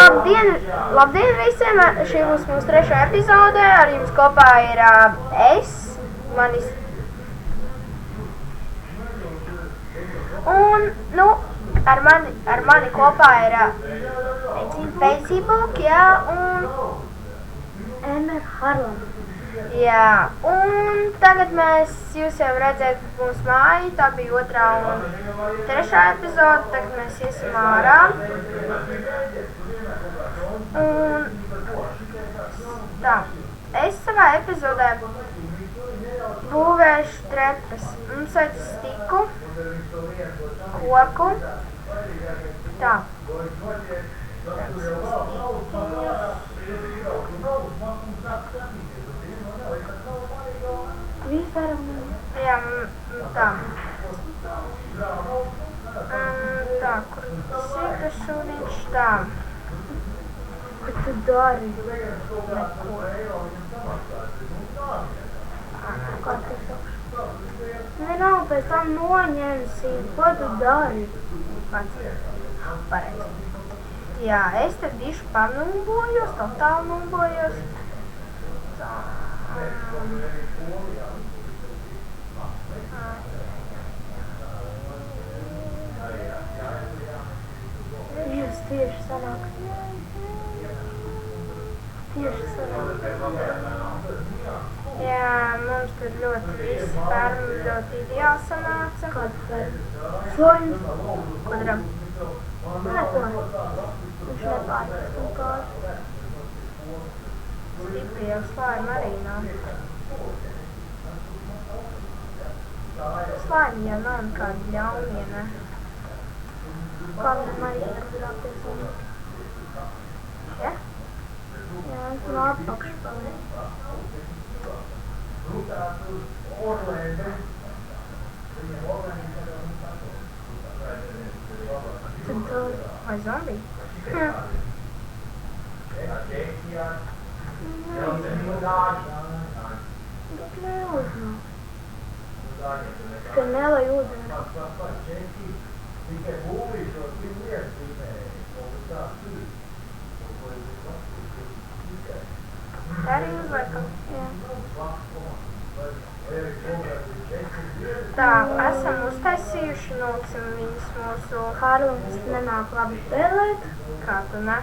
Labdien visiem! Šī būs mūsu trešā epizode. Ar jums kopā ir es, ar mani kopā ir Facebook, jā, un Emma Harlan. Jā, un tagad jūs jau redzēt mūsu māju, tā bija otrā un trešā epizode, tagad mēs iesim ārā. Un tā, es savā epizodē būvēšu trepas. Mums vajag stiku, koku, tā. Jā, tā. Tā, kur sita šūniņš, tā. Ko tu dari? Neko. Kā tu saka? Nav, pēc tam noņemsi. Ko tu dari? Pareizi. Jā, es te bišķi panūbojos, totāli nūbojos. Tā. Jūs tieši sanāk. Jā, mums tur ļoti visi fermi ļoti ideāli sanāca. Kāda ferma? Šoņas? Kodram? Neko. Viņš nepārtas un kāds. Stipri jau slājumi arī nav. Slājumi jau nav nekādi ļaunie, ne? Kādam arī grāpties un... Ja? Jā, es no apakšu paliek. Tad tur... Vai zombiji? Jā. Bet neuzmā. Tikai nelai ūdeni. Arī uzliekam. Jā. Tā, esam uztaisījuši, noksim viņas mūsu... Harlans nenāk labi spēlēt. Kā tu ne?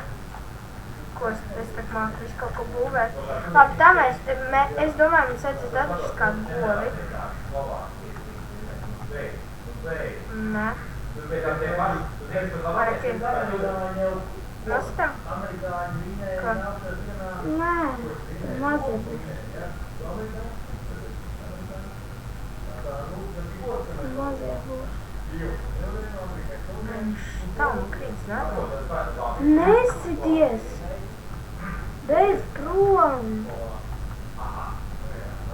Ko es tak māku visu kaut ko būvēt. Labi, tā es domāju, mums vajadzētu atrast kādu govi. Nē. Varētu ir. Nostam? Ko? Nē, mazie būs. Mazie būs. Viņš tā un krīts, ne? Nesities! Beidz prom!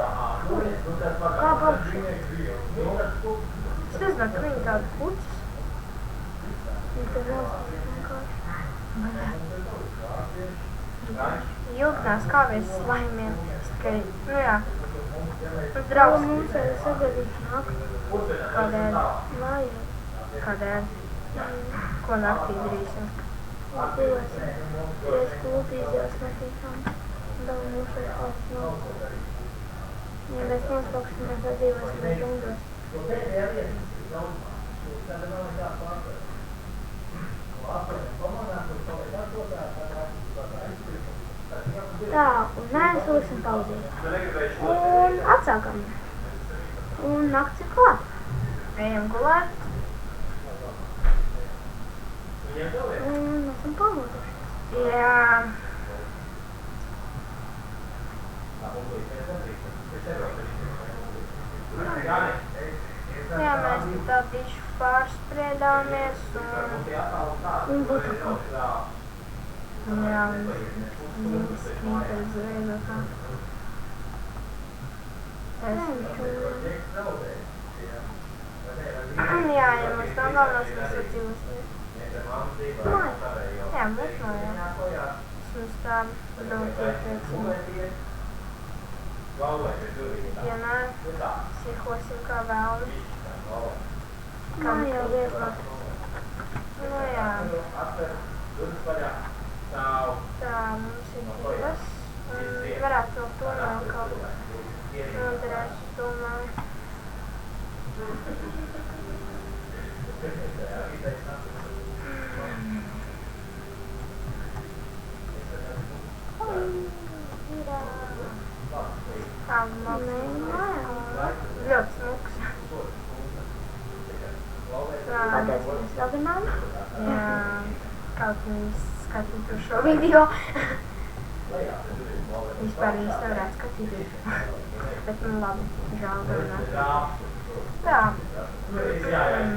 Kā pakšu? Es nezinu, ka viņi tādi puķis. Viņi te nostās vienkārši. Ilgnās kāvies slaimiem. Tikai, nu jā. Draugs Draugs. mums arī sagadīt nakti. Kādēļ? Mājā. Kādēļ? Ko naktī darīsim? Mēs dzīvosim. Es kultīzijās natīkām. Daudz mums arī kāds nav. Ja mēs nospoksim, mēs dzīvosim bez džungļos. Tā, un mēs lūksim pauzīt. Un atsākam. Un nakts ir klāt. Ejam gulēt. Un esam pamoduši. Jā. Jā, mēs te tā bišķi pārspriedāmies Un būtu kā. jā, viņas krīt ar zvēju kā. Jā, ja mums nav galvenās, mēs var dzīvosim. Māja. Jā, mums mājā. Mums tā ļoti iepriecīgi. Ja nē, sīkosim kā vēlmi. Mājā vieglāk. Nu jā. kaut viņas skatītu šo video. Vispār viņas nevarētu skatīties. Bet, nu labi, žēl gan. Tā. Tā,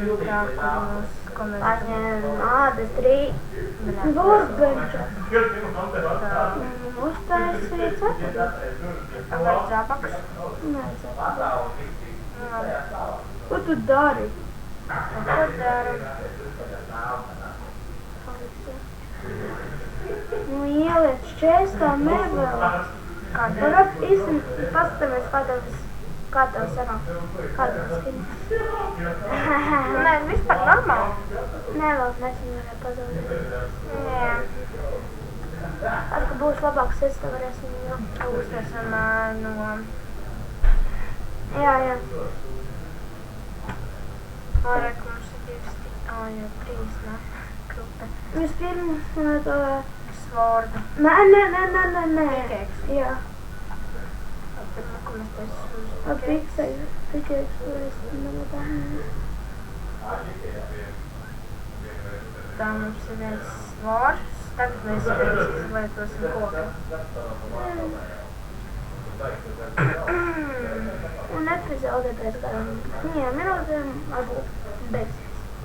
kur mūs komentē. Paņem ādas rīt. Burbeņša. Uztaisīja cepuri. Vai zābaks? Nē, cepuri. Ko tu dari? Ko daru? Nu, ieliec šķēstā mēbelē. Varbūt īstenībā pastamies, kā tev sanāk, kā tev skin. Nē, vispār normāli. Nē, vēl nesen varēja pazaudēt. Jā. Ar, ka būs labāks, es tev varēsim jau. Uztaisam no... Jā. Vairāk mums ir 3, ne? Krupe. Vispirms to... Svorda. Nē. Pikēks. Jā. Pirmā, ko mēs taisam uz Ar pikēks es nevaru. Tā mums ir viens svors. Tagad mēs izlietosim koku. Un epizode pēc kādām 2 minūtēm varbūt beigsies.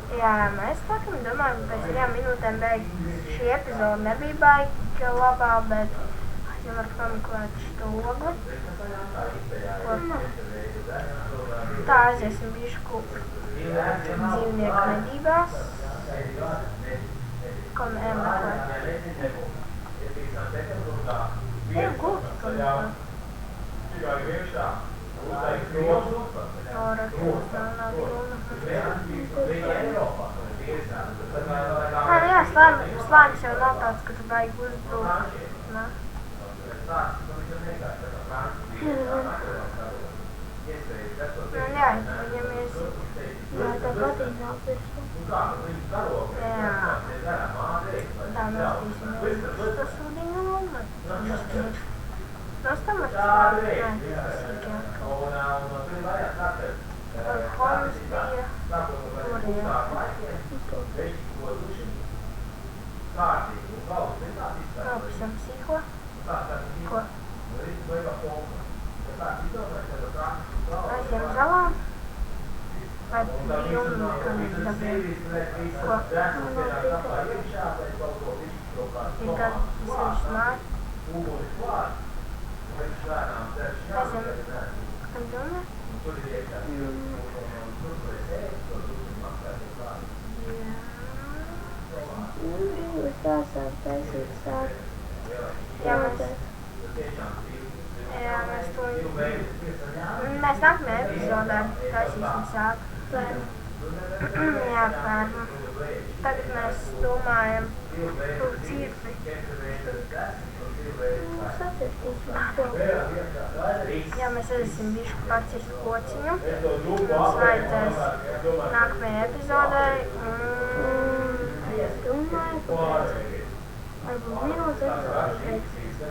Jā, mēs laikam domājam, ka pēc 2 minūtēm beigt šī epizode nebija baigi labā, bet jau var pameklēt šo ogli. Tā aiziesim bišku dzīvnieku medībās. Ko meklēt? Ir gulti, ko meklēt. Ora, tā nav runa. Jā, slānis jau nav tāds, ka tu baigi uzbrūkt. Ne? Jā, viņamies. Jā, tā patīk nav pirkstu. Jā. Tā nostīsimies uz ūdiņu un nostam ar nē, sīkāk. Vai Holmes bija tur, jā. Nopusam sīko. Ko? Aizjām zalā. Vai pilnu, ka dabēju. Ko? Ir gan sevišķi māri. Aizjām. Kam domā? Jūs tā sāk taisīt sāk. Jā, mēs to... Mēs nākamajā epizodē taisīsim sāku. Jā, fermu. Tagad mēs domājam par cirvi. Mums atcertīsim to. Jā, mēs iesim bišku pacirst kociņu. Mums vajadzēs nākamajai epizodē. Es domāju, ka varbūt minūtes epizodē beigsies.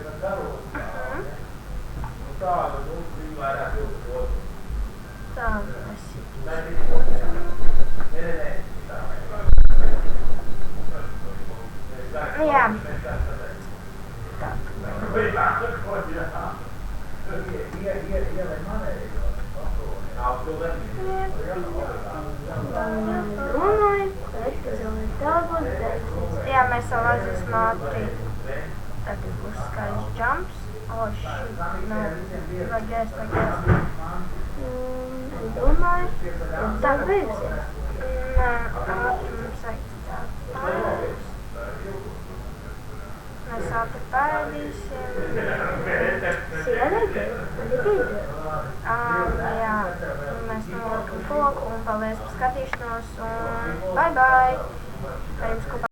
Tā, mēs kociņu. Jā. Tā. Domāju, ka epizode tev būs beigsies. Jā, mēs vēl aiziesim ātri. Tagad būs skaļs jumps. Shit, vajag ēst. Es domāju, ka tā beigsies. Nē, ātri mums vajag pārējus. Mēs ātri pārēdīsim. Sieviete, man ir video. Jā, mēs nolikam koku un paldies par skatīšanos un bye bye! Ar jums kopā